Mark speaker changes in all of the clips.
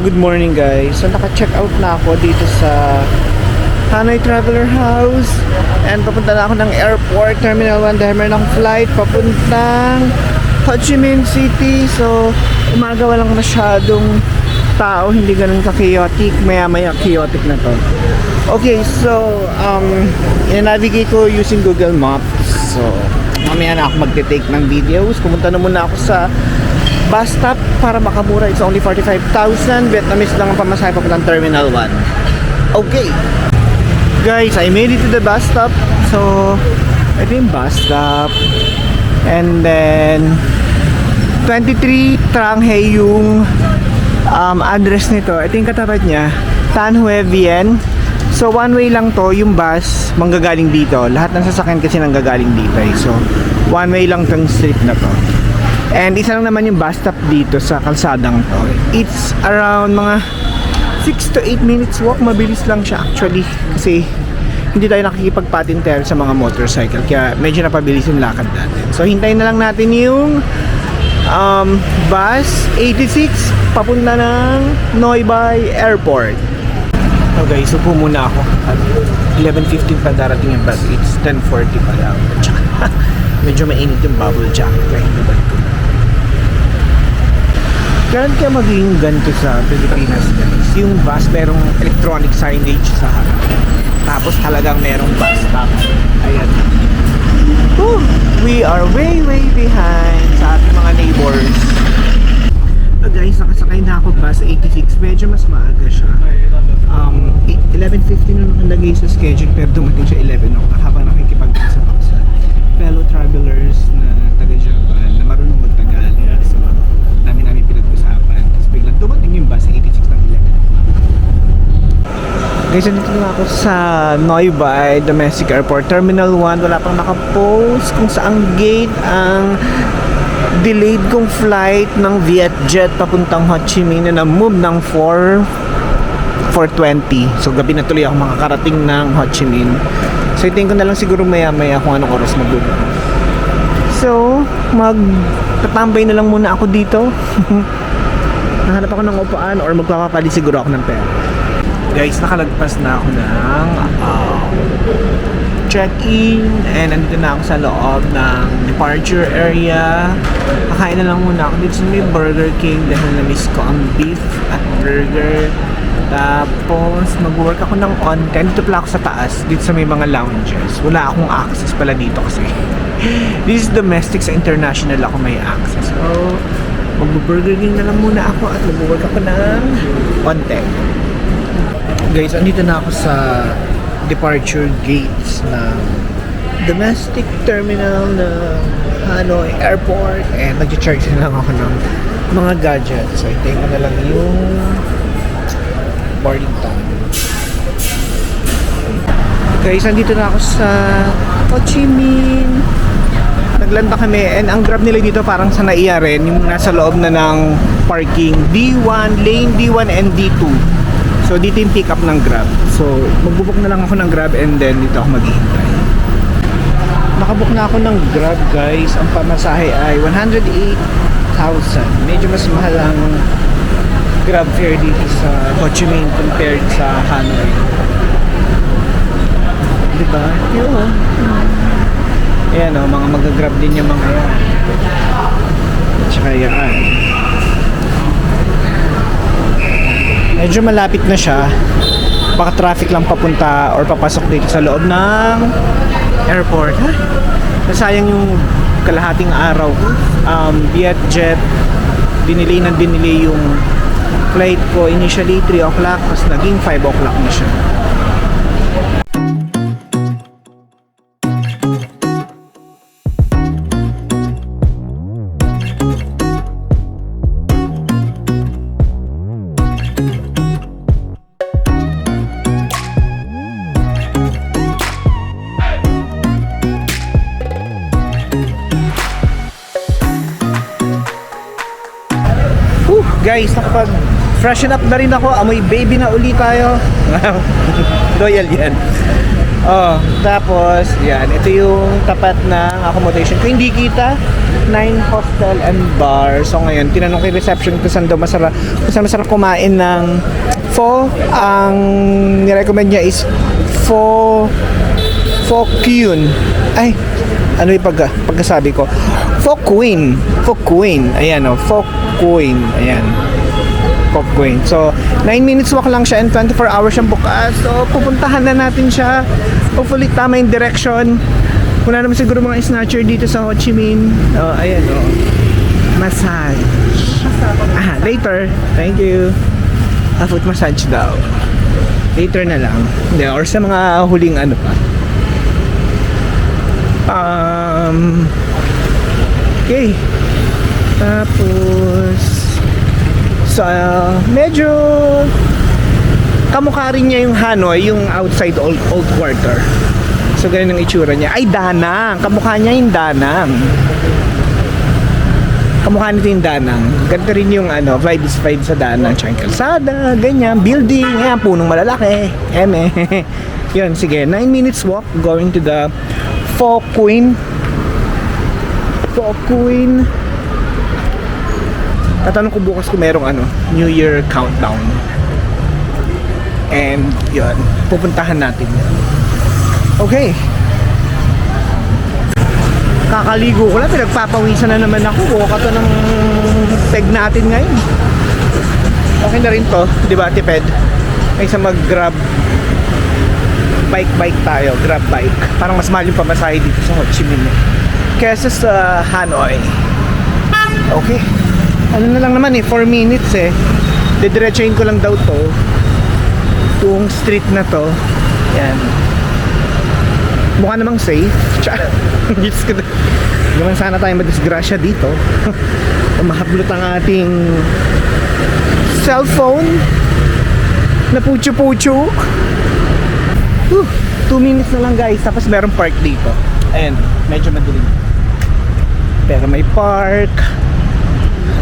Speaker 1: Good morning guys. So naka-check out na ako dito sa Hanoi Traveler House and papunta na ako ng airport, Terminal 1 dahil meron ng flight papuntang Ho Chi Minh City. So umaga walang masyadong tao, hindi ganun ka-chaotic, maya chaotic na to. Okay, so i-navigate ko using Google Maps. So mamaya na ako magte-take ng videos. Pumunta na muna ako sa bus stop para makamura. It's only 45,000 Vietnamese lang ang pamasahe papuntang Terminal 1. Okay guys, I made it to the bus stop. So ito yung bus stop, and then 23 Trang Hai yung address nito. Ito yung katapat niya, Tan Hue Vien. So one way lang to yung bus manggagaling dito. Lahat ng sasakyan kasi nanggagaling dito So one way lang tong street na to. And isa lang naman yung bus stop dito sa kalsadang to. It's around mga 6 to 8 minutes walk. Mabilis lang siya actually kasi hindi tayo nakikipagpatintero sa mga motorcycle, kaya medyo napabilis yung lakad natin. So hintayin na lang natin yung bus 86 papunta ng Noi Bai Airport. So guys, upo muna ako. At 11:15 pa darating yung bus. It's 10:40 pa lang. Medyo mainit yung bubble jacket kaya hindi ba ito. Ganun kaya maging ganito sa Pilipinas guys. Yung bus merong electronic signage sa harap. Tapos talagang merong bus stop. Ayan. We are way behind sa ating mga neighbors. So guys, nakasakay na ako bus 86. Medyo mas maaga siya. 11:15 na nakalagay sa schedule pero dumating siya 11 o'clock habang nakikipag-usap ako sa fellow travelers na taga-Japan na marunong mag-Tagalog. So namin pinag-usapan. Tapos biglang dumating yung bus 86 ng 11 o'clock. Guys, nandito na ako sa Noi Bai Domestic Airport Terminal 1. Wala pang nakapost kung saang gate ang delayed kong flight ng Vietjet papuntang Ho Chi Minh na na-move ng 4:20. So gabi na tuloy ako makakarating ng Ho Chi Minh. So itingin ko na lang siguro maya kung anong oras mag-book. So magtatambay na lang muna ako dito. Nahanap ako ng upuan or magpapapali siguro ako ng pera. Guys, nakalagpas na ako ng check-in and nandito na ako sa loob ng departure area. Kakain na lang muna ako dito sa may Burger King dahil na-miss ko ang beef at burger. Tapos mag-work ako ng on-10. Dito pala ako sa taas, dito sa may mga lounges. Wala akong access pala dito kasi this is domestic, sa international ako may access. So mag-Burger King na lang muna ako at mag-work ako ng on-10. Guys, andito na ako sa departure gates ng domestic terminal ng Hanoi Airport and nag-charge na lang ako ng mga gadgets. So itayin ko na lang yung boarding time. Guys, andito na ako sa Ho Chi Minh. Naglanda kami and ang grab nila dito parang sa NAIA rin, yung nasa loob na ng parking D1, lane D1 and D2. So dito yung pick up ng Grab. So magbubuk na lang ako ng Grab and then dito ako maghihintay. Nakabook na ako ng Grab guys. Ang pamasahe ay 108,000. Medyo mas mahal ang Grab fare dito sa Ho Chi Minh compared sa Hanoi. Diba? Yun. Ayan o, mga mag-grab din yung mga yan. At saka yan. Medyo malapit na siya. Baka traffic lang papunta or papasok dito sa loob ng airport. Nasayang yung kalahating araw. Vietjet dinilay yung flight ko. Initially 3 o'clock, tapos naging 5 o'clock na siya. Guys, nakapag-freshen up na rin ako. Amoy baby na uli tayo. Loyal yan. Oh, tapos, yan. Ito yung tapat ng accommodation. Kung hindi kita, 9 hostel and bar. So ngayon, tinanong kay reception kung saan daw masarap, kung saan masarap kumain ng pho. Ang nirecommend niya is pho Kyun. Ay, ano yung pagkasabi ko? Pho Queen. Pho Queen. Ayan o, Pho Queen. Ayan. Pho Queen. So, 9 minutes walk lang siya and 24 hours siyang bukas. So, pupuntahan na natin siya. Hopefully, tama yung direction. Wala naman siguro mga snatcher dito sa Ho Chi Minh. Oh, ayan o. Massage. Later. Thank you. Foot massage daw. Later na lang. Hindi, or sa mga huling ano pa. Okay. Tapos medyo kamukha rin niya yung Hanoi, yung outside old quarter. So ganun ang itsura niya. Ay, Danang. Kamukha niya yung Danang. Kamukha nito yung Danang. Ganito rin yung vibes sa Danang. Tsaka yung kalsada, ganyan, building, ayan, punong malalaki. Yun, sige, 9 minutes walk going to the Pho Queen. Pho Queen. Tatanong ko bukas kung merong New Year countdown. And yun, pupuntahan natin. Okay. Kakaligo ko lang, pinagpapawisan na naman ako. Kato ng peg natin ngayon. Okay na rin to, di ba, tiped? Ay isa mag-grab bike tayo, grab bike. Parang mas mahal yung pamasahe dito sa Ho Chi Minh kesa sa Hanoi. Okay. Ano na lang naman 4 minutes didiretsahin ko lang daw to itong street na to. Yan. Mukha namang safe. Diyos ko na. Naman sana tayo madisgrasya dito. Mahablot ang ating cellphone na pucho-pucho. 2 minutes na lang guys, tapos merong park dito. Ayan, medyo madilim. Pero may park.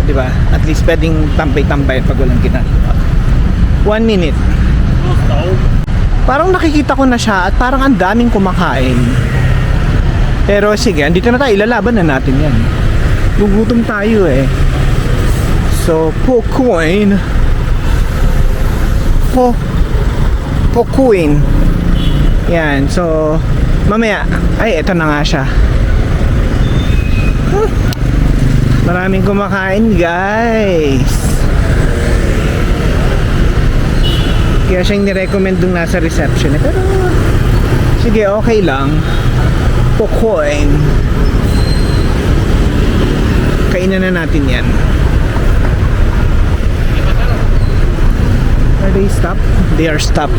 Speaker 1: Diba? At least pwedeng tambay-tambay pag walang ginagawa. 1 minute. Parang nakikita ko na siya at parang ang daming kumakain. Pero sige, andito na tayo, ilalaban na natin yan. Gugutom tayo So, Pho Queen. Pho Queen. Yan, so mamaya, ay eto na nga siya. Maraming kumakain guys. Kaya siyang nirecommend dun nasa reception pero sige, okay lang. Pho Queen. Kainan na natin yan. Are they stopped? They are stopped.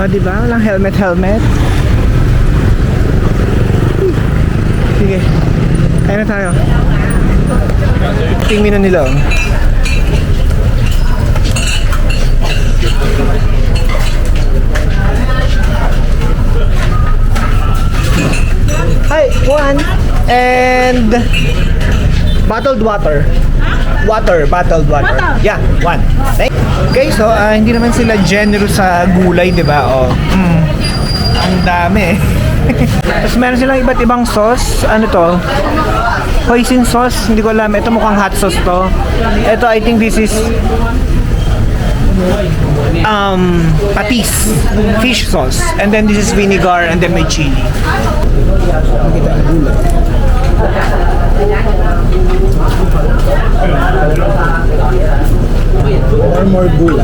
Speaker 1: Diba? Walang helmet. Sige. Kaya na tayo. Tingin na nila. Hi, one. And bottled water. Bottled water. Yeah, one. Okay, so hindi naman sila generous sa gulay, di ba? Ang dami. Tapos meron silang iba't ibang sauce. Ano to? Hoisin sauce. Hindi ko alam. Ito mukhang hot sauce to. Ito, I think this is patis. Fish sauce. And then this is vinegar and then may chili. Makita ang gulay. More gulay.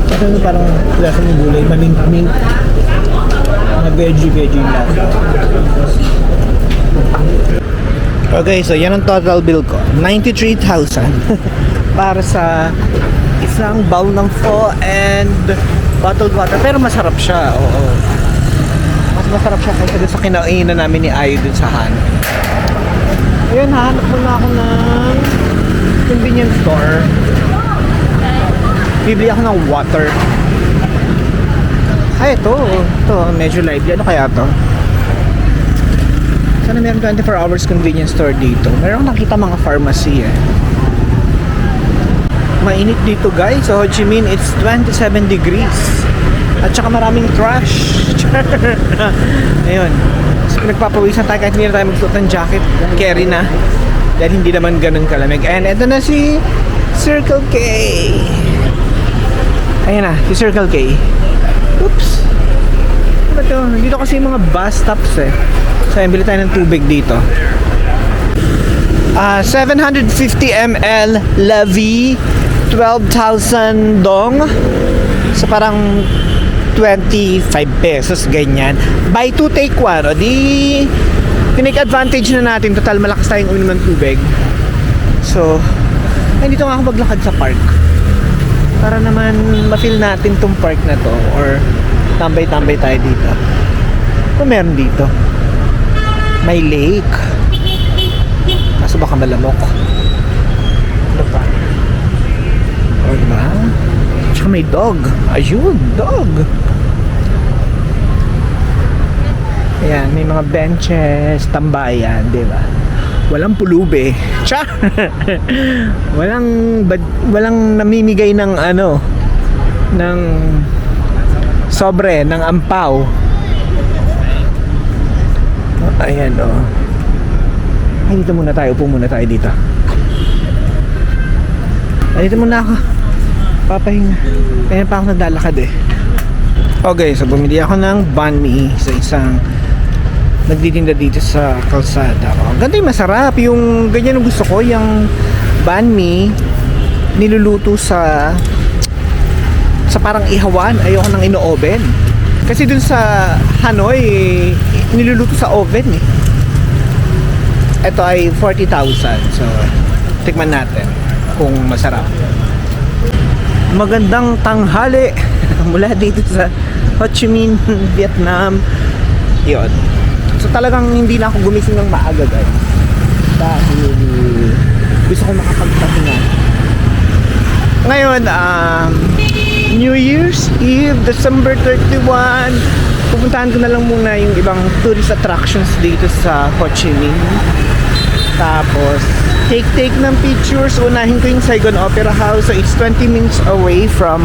Speaker 1: Ito parang lasa ng gulay, mamink-mink. Mga veggie yung lasa. Okay, so yan ang total bill ko. 93,000 para sa isang bowl ng pho and bottled water. Pero masarap siya, oo. Mas masarap siya kaysa sa kinainan namin ni Ayo dun sa Hanoi. Ayun, hahanap muna ako ng convenience store. Bibili ako ng water. Ay, ito. Ito, medyo lively. Ano kaya to? Sana meron 24 hours convenience store dito. Meron akong nakita mga pharmacy eh. Mainit dito guys. Sa Ho Chi Minh, it's 27 degrees. At saka maraming trash. Ayun. So, nagpapawisan tayo kahit hindi na tayo magsuot ng jacket. Carry na. Dahil hindi naman ganun kalamig. And ito na si Circle K. Ayan na, si Circle K. Oops. Ano ba ito? Dito kasi yung mga bus stops eh. So, bili tayo ng tubig dito. 750 ml Lavi, 12,000 dong. So, parang 25 pesos, ganyan. Buy 2, take 1. O di, tinake advantage na natin. Total, malakas tayong uminom ng tubig. So, ay, dito nga ako maglakad sa park. Para naman ma-feel natin tong park na to. Or tambay-tambay tayo dito. Kung meron dito. May lake. Kaso baka malamok. Ano pa? O diba? Tsaka may dog. Ayun, dog. Ayan, may mga benches, tambayan, di ba? Walang pulube. Cha! walang namimigay ng ano, ng sobre, ng ampaw. Ayan, oh. Ay, dito muna tayo. Upo muna tayo dito. Ay, dito muna ako. Papahinga. Kaya pa ako naglalakad eh. Okay, so bumili ako ng banh mi sa isang nagtitinda dito sa kalsada. Oh, ganda yung masarap. Yung ganyan yung gusto ko. Yung banh mi niluluto sa parang ihawan. Ayoko nang ino-oven. Kasi dun sa Hanoi, niluluto sa oven eh. Ito ay 40,000. So, tikman natin kung masarap. Magandang tanghali mula dito sa Ho Chi Minh, Vietnam. Yun. So talagang hindi na ako gumising ng maaga guys. Dahil gusto ko makapagpahinga. Ngayon, New Year's Eve, December 31, pupuntahan ko na lang muna yung ibang tourist attractions dito sa Ho Chi Minh. Tapos, take ng pictures. Unahin ko yung Saigon Opera House. So, it's 20 minutes away from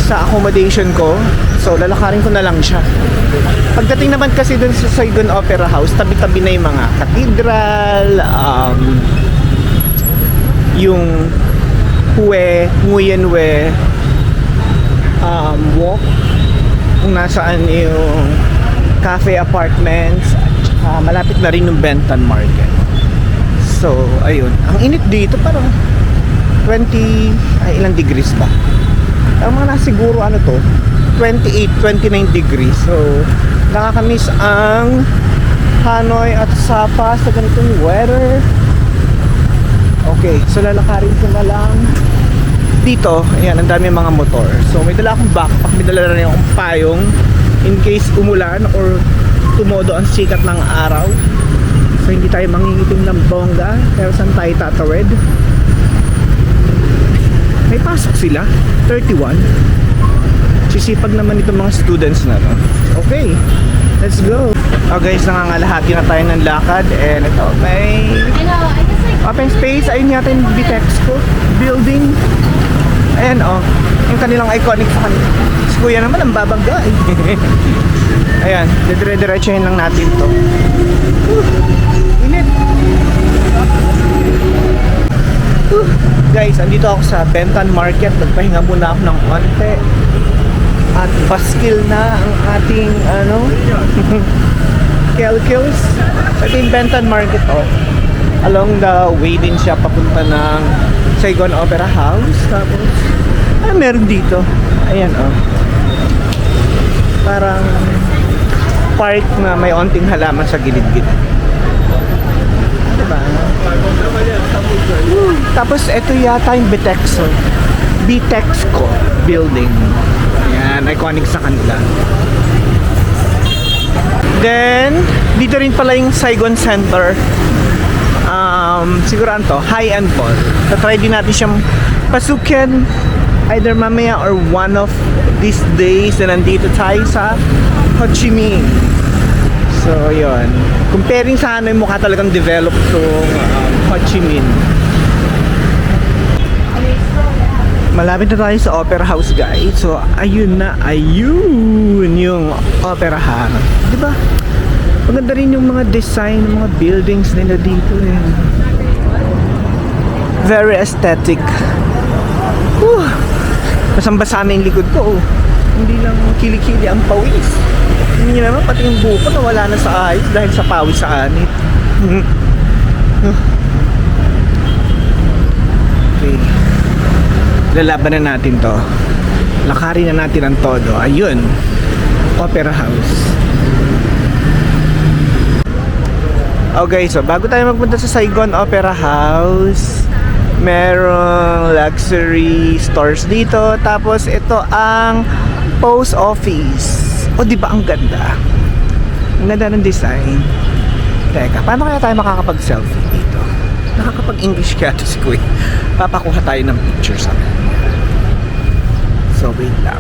Speaker 1: sa accommodation ko. So, lalakarin ko na lang siya. Pagdating naman kasi dun sa Saigon Opera House, tabi-tabi na yung mga cathedral, yung Nguyen Hue walk, kung nasaan yung cafe apartments, at malapit na rin yung Bentan Market. So, ayun. Ang init dito, parang 20, ilang degrees ba? Ang mga nasiguro ano to, 28, 29 degrees. So, nakakamiss ang Hanoi at Sapa sa ganitong weather. Okay, so lalakarin ko na lang dito. Ayan, ang dami mga motor. So, may dala akong backpack, may dala rin akong payong in case umulan or tumodo ang sikat ng araw. So, hindi tayo mangingitim ng bongga. Pero saan tayo tatawid? May pasok sila, 31. Sisipag naman itong mga students na to. Okay, let's go. Oh guys, nangangalahati na tayo ng lakad. And ito, may open space. Ayun yata yung Bitexco building. Ayan oh, yung kanilang iconic sa kanila. Si Kuya naman ang babangga eh. Ayan, dire-diretsuhin lang natin to. Init. Guys, andito ako sa Bentan Market. Nagpahinga muna ako ng konti. At paskil na ang ating Kelkils. Ito yung Bentan Market along the way din siya papunta ng Saigon Opera House. Tapos meron dito. Ayan parang park na may onting halaman sa gilid-gilid. Diba? Tapos ito yata yung Bitexco building. Ayan, iconic sa kanila. Then, dito rin pala yung Saigon Center. Siguro to, high-end mall. Tatry din natin siyang pasukin either mamaya or one of these days na nandito tayo sa Ho Chi Minh. So, yun. Comparing sa ano, yung mukha talagang developed itong Ho Chi Minh. Malapit na tayo sa Opera House, guys. So, ayun na. Ayun yung Opera House. Diba? Maganda rin yung mga design ng mga buildings nila dito eh. Very aesthetic. Basang-basa na yung likod ko. Oh. Hindi lang kilikili ang pawis. Hindi naman pati yung buko nawala na sa ayos dahil sa pawis sa anit. Okay. Lalaban na natin to. Lakarin na natin ang todo. Ayun. Opera House. Okay, so bago tayo magpunta sa Saigon Opera House, merong luxury stores dito. Tapos ito ang post office. O di ba ang ganda? Ang ganda ng design. Teka, paano kaya tayo makakapag-selfie dito? Nakakapag-English kaya to si Kuya. Papakuha tayo ng picture sa akin. So wait lang.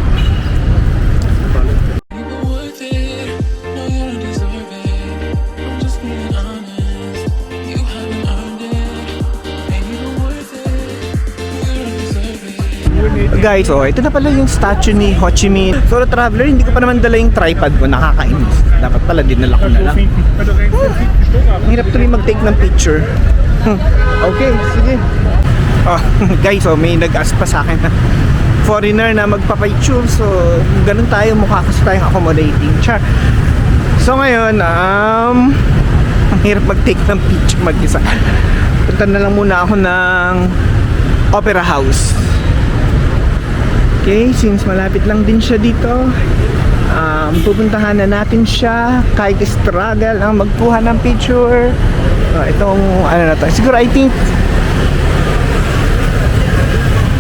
Speaker 1: Guys, oh, ito na pala yung statue ni Ho Chi Minh. Solo traveler, hindi ko pa naman dala yung tripod ko, nakakainis. Dapat pala dinala ko na lang. Ang hirap tuloy mag-take ng picture. Okay, sige. Oh, guys, oh, may nag-ask pa sa akin na foreigner na magpapicture. So, ganun tayo, mukha kasi tayong accommodating. Char. So, ngayon, ang hirap mag-take ng picture mag-isa. Punta na lang muna ako ng Opera House. Okay, since malapit lang din siya dito, pupuntahan na natin siya kahit struggle ang magkuha ng picture. Itong ano na to, siguro I think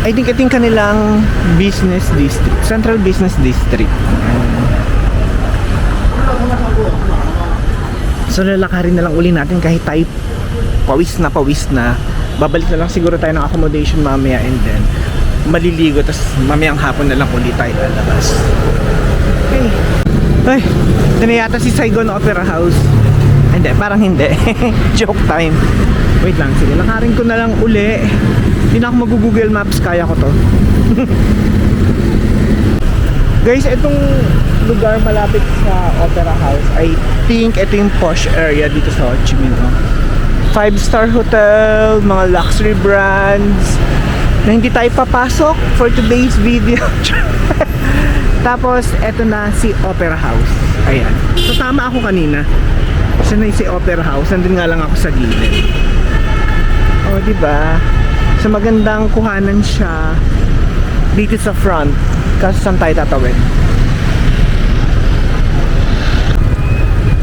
Speaker 1: ito yung kanilang business district, Central Business District. So lalakarin na lang uli natin kahit tayo pawis na. Babalik na lang siguro tayo ng accommodation mamaya and then maliligo, tapos mamayang hapon na lang ulit tayo lalabas. Okay. Ay, ito na yata si Saigon Opera House. Hindi, parang hindi. Joke time. Wait lang, sige, lakarin ko na lang uli. Hindi na ako mag-Google Maps, kaya ko to. Guys, itong lugar malapit sa Opera House, I think ito yung posh area dito sa Ho Chi Minh. 5-star hotel, mga luxury brands na hindi tayo papasok for today's video. Tapos eto na si Opera House. Ayan. So tama ako kanina. Siya na yung si Opera House. Nandun nga lang ako sa gilid. O, diba? So magandang kuhanan siya dito sa front. Kasi saan tayo tatawid?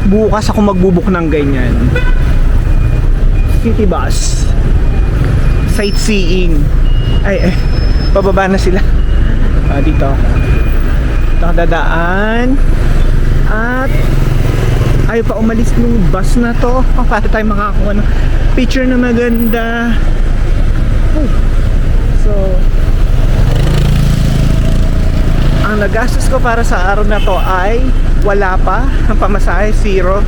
Speaker 1: Bukas ako magbubuk ng ganyan. City bus. Sightseeing. Ay, pababa na sila. Dito. Ito dadaan. At ayaw pa umalis ng bus na to para tayo makakuha ng picture na maganda. So, ang nagastos ko para sa araw na to ay wala pa. Ang pamasahe, 0.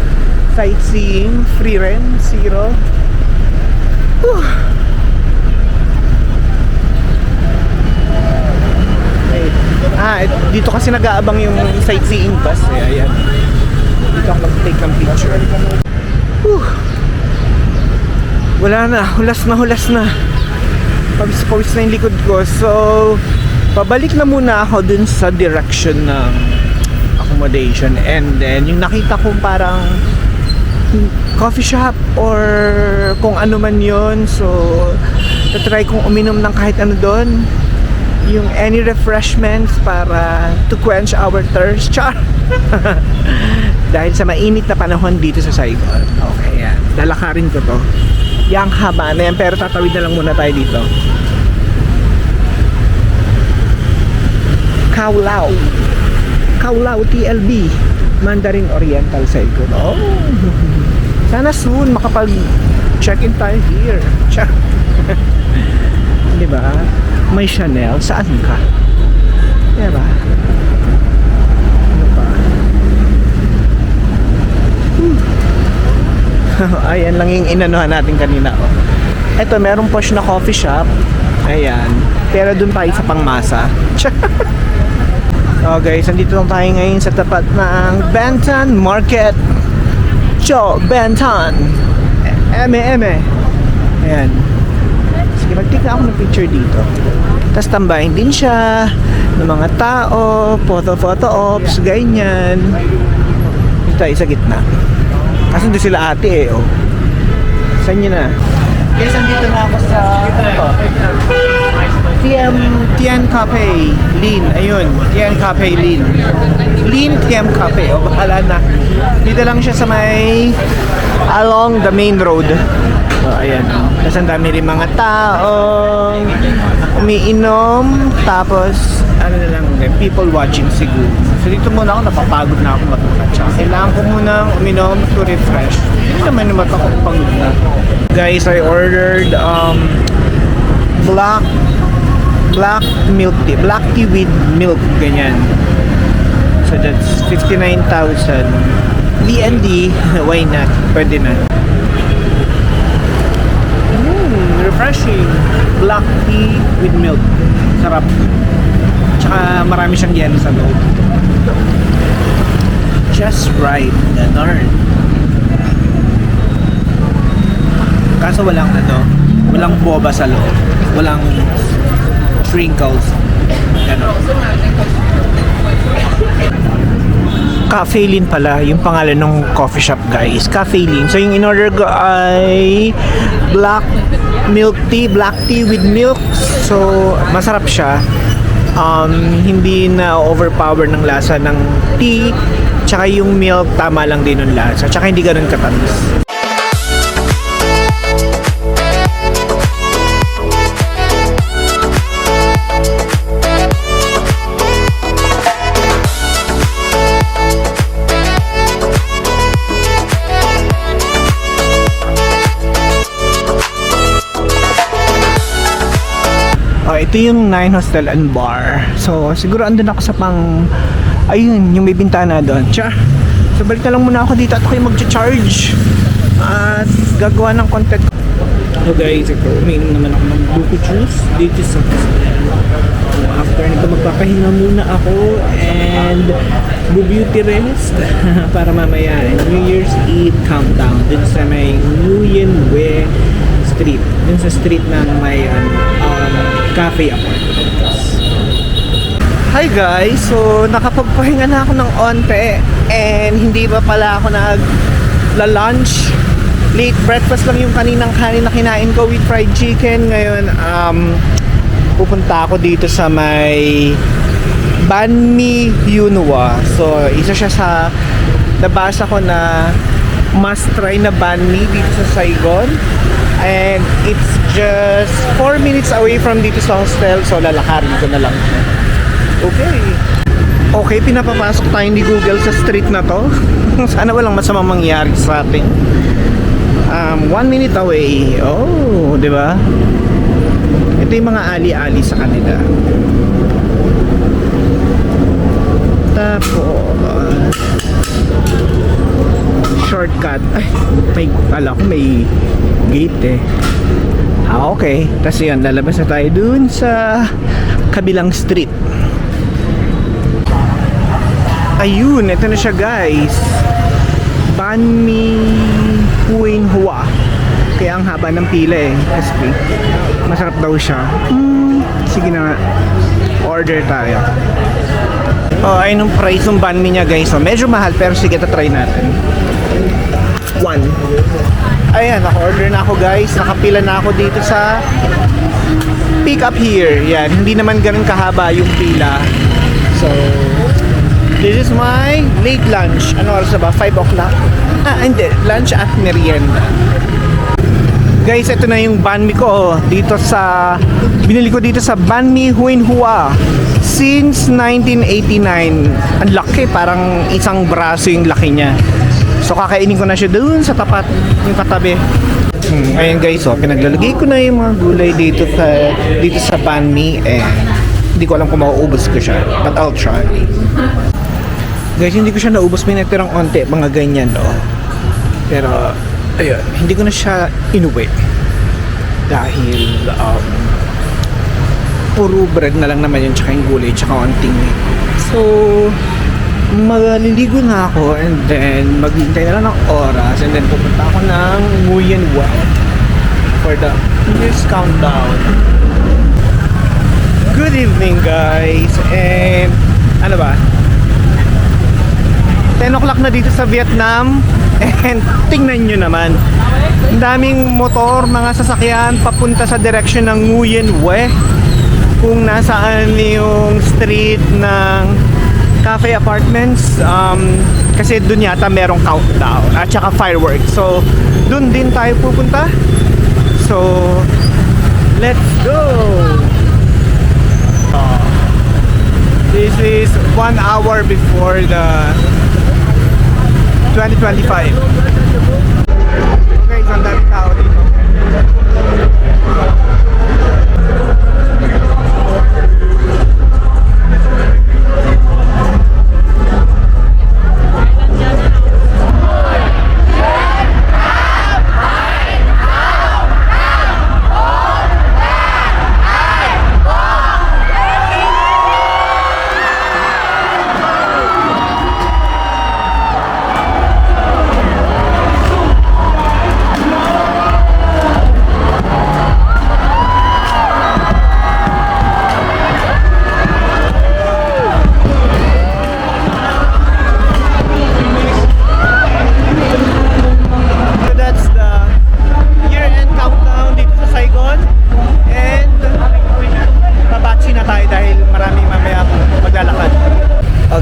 Speaker 1: Sightseeing, free rin, 0. Dito kasi nag-aabang yung sightseeing bus. Ayan. Dito ako mag-take ng picture. Wala na, hulas na. Pawis na yung likod ko. So, pabalik na muna ako dun sa direction ng accommodation. And then, yung nakita ko parang coffee shop or kung ano man yun. So, tatry kong uminom ng kahit ano doon. Yung any refreshments para to quench our thirst. Char! Dahil sa mainit na panahon dito sa Saigon. Okay, yan. Lalakarin ko to. Yang haba na yan, pero tatawid na lang muna tayo dito. Khao Lao TLB. Mandarin Oriental Saigon. Oh! Sana soon makapag-check-in tayo here. Check. Diba? May Chanel. Saan ka? Diba? Ano pa? Ayan lang yung inanuhan natin kanina. Oh. Ito, merong posh na coffee shop. Ayan. Pero dun tayo sa pangmasa. So guys, nandito lang tayo ngayon sa tapat ng Benton Market. Joe Benton. Eme. Ayan. Sige, mag-take na ako ng picture dito. Tapos tambahin din siya ng mga tao, photo ops, ganyan. Dito tayo sa gitna. Kasi doon sila ate eh, oh. Saan nyo na? Guys, andito na ako sa Tien Cafe Lin. Ayun, Tien Cafe Lin. Lin Tien Cafe. O bahala na. Dito lang siya sa may along the main road. So, ayan. Tapos ang dami rin mga taong umiinom. Tapos, ano na lang, people watching siguro. So dito muna ako, napapagod na ako matulad. Kailangan ko munang uminom to refresh. Hindi naman naman ako pagod na. Guys, I ordered black milk tea. Black tea with milk, ganyan. So that's 59,000. D&D, why not? Pwede na. Refreshing. Black tea with milk. Sarap. Tsaka marami siyang yelo sa loob. Just right. Ganon. Kaso walang boba sa loob. Walang sprinkles. Ganon. Cafe Lin pala yung pangalan ng coffee shop, guys. Cafe Lin. So yung in-order ko ay black tea with milk. So masarap siya. Hindi na overpower ng lasa ng tea. Tsaka yung milk tama lang din ng lasa. Tsaka hindi ganun katamis. Ito yung Nine Hostel and Bar. So, siguro andun ako sa ayun, yung may bintana doon. Tsa! So, balik na lang muna ako dito at ako'y mag-charge. At gagawa ng content. So guys, ito, umiinom naman ako ng buko juice dito sa hostel. So, after nito, magpapahinga muna ako and beauty rest para mamaya New Year's Eve countdown dun sa may Nguyen Hue Street. Dun sa street ng may cafe apartments. Hi guys! So, nakapagpahinga na ako ng onte and hindi pa pala ako nag-lunch. Late breakfast lang yung kaninang kanin na kinain ko with fried chicken. Ngayon, pupunta ako dito sa may Banh Mi Yunhua. So, isa siya sa nabasa ko na must try na banh mi dito sa Saigon. And it's just 4 minutes away from dito sa hostel. So, lalakarin ko na lang. Okay, pinapapasok tayo ni Google sa street na to. Sana walang masamang mangyari sa atin. 1 minute away. Oh, di ba? Ito yung mga ali-ali sa kanila. Tapos shortcut. Ay, kala ko may gate eh. Okay. Tapos yun, lalabas na tayo dun sa kabilang street. Ayun, ito na siya guys. Banh Mi Yunhua. Kaya ang haba ng pila eh. Kasi masarap daw siya. Sige na nga. Order tayo. Oh, ayun yung price ng banh mi niya guys. So, medyo mahal pero sige, try natin. 1. Ayan, naka-order na ako guys. Nakapila na ako dito sa pick up here. Yan, hindi naman ganun kahaba yung pila. So, this is my late lunch. Ano oras na ba? 5 o'clock? Hindi. Lunch at merienda. Guys, ito na yung banh mi ko dito sa binili ko dito sa Banh Mi Huỳnh Hoa since 1989. Ang laki, parang isang braso yung laki niya. So kakainin ko na siya doon sa tapat, yung katabi. Ayun guys, pinaglalagay ko na yung mga gulay dito sa banh mi, hindi ko alam kung mauubos ko siya, but I'll try. Guys, hindi ko siya naubos, may natirang onte, mga ganyan, no? Pero ayun, hindi ko na siya inuwi dahil puro bread na lang naman yun, tsaka yung gulay, tsaka onting meat. So maliligo na ako and then maghihintay na lang ng oras and then pupunta ako ng Nguyen Hoa for the news countdown. Good evening guys, and ano ba, 10 o'clock na dito sa Vietnam and tingnan nyo naman, ang daming motor, mga sasakyan papunta sa direction ng Nguyen Hoa, kung nasaan yung street ng Cafe Apartments, kasi dun yata merong countdown at saka fireworks, so dun din tayo pupunta. So let's go. This is 1 hour before the 2025. Okay, ang daming tao dito.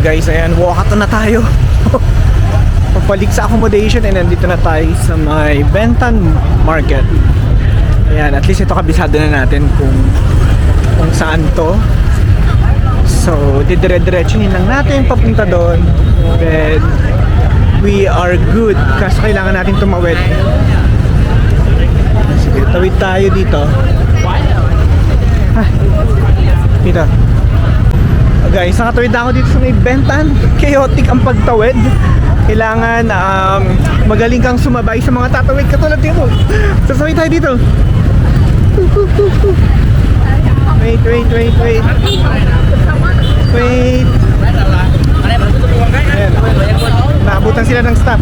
Speaker 1: Guys, ayan, walk na tayo. Papalik sa accommodation and nandito na tayo sa may Bentan Market. Ayan, at least ito kabisado na natin kung saan to. So, didire-diretsunin lang natin papunta doon. Then, we are good kasi kailangan natin tumawid. Sige, tawid tayo dito. Dito. Guys, nakatawid na ako dito sa may Bentan. Chaotic ang pagtawid. Kailangan magaling kang sumabay sa mga tatawid katulad dito. Sasawid tayo dito. Wait. Ayan. Naabutan sila ng stop.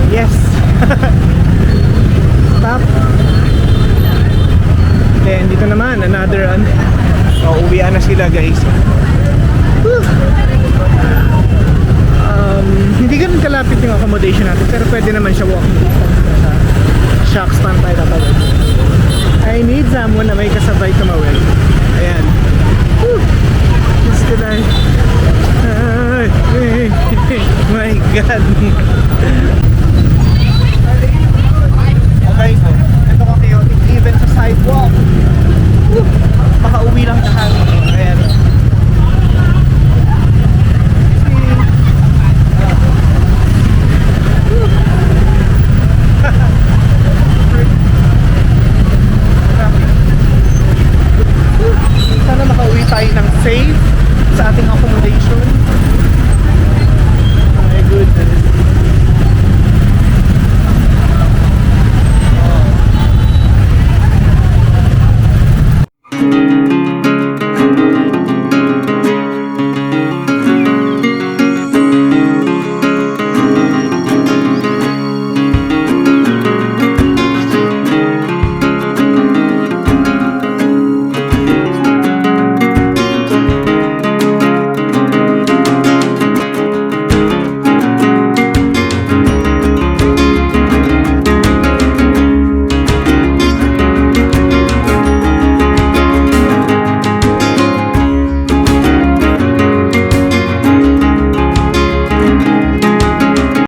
Speaker 1: Yes. Stop. Then dito naman another uwian na sila guys. Hindi ganun kalapit yung accommodation natin pero pwede naman siya walking distance sa shock stand tayo tatawid. I need someone na may kasabay tumawid. Ayan. Just today. My God.